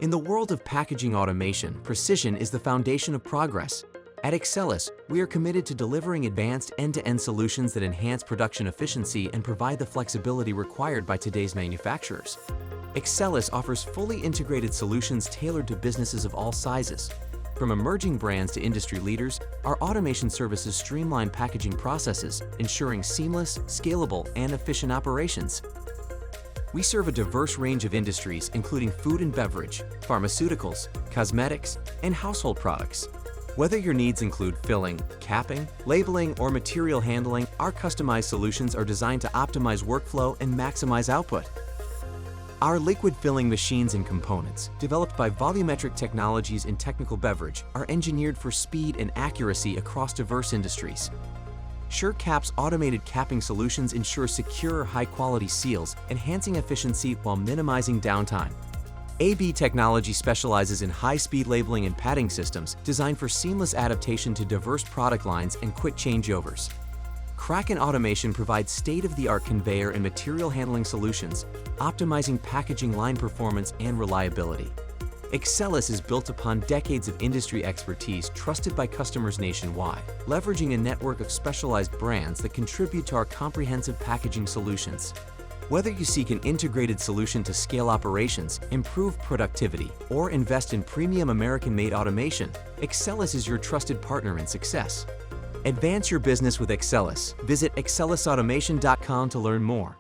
In the world of packaging automation, precision is the foundation of progress. At Excelis, we are committed to delivering advanced end-to-end solutions that enhance production efficiency and provide the flexibility required by today's manufacturers. Excelis offers fully integrated solutions tailored to businesses of all sizes. From emerging brands to industry leaders, our automation services streamline packaging processes, ensuring seamless, scalable, and efficient operations. We serve a diverse range of industries, including food and beverage, pharmaceuticals, cosmetics, and household products. Whether your needs include filling, capping, labeling, or material handling, our customized solutions are designed to optimize workflow and maximize output. Our liquid filling machines and components, developed by Volumetric Technloggies in technical beverage, are engineered for speed and accuracy across diverse industries. SureKap's automated capping solutions ensure secure, high-quality seals, enhancing efficiency while minimizing downtime. AB Technology specializes in high-speed labeling and padding systems designed for seamless adaptation to diverse product lines and quick changeovers. Kraken Automation provides state-of-the-art conveyor and material handling solutions, optimizing packaging line performance and reliability. Excelis is built upon decades of industry expertise trusted by customers nationwide, leveraging a network of specialized brands that contribute to our comprehensive packaging solutions. Whether you seek an integrated solution to scale operations, improve productivity, or invest in premium American-made automation, Excelis is your trusted partner in success. Advance your business with Excelis. Visit excelisautomation.com to learn more.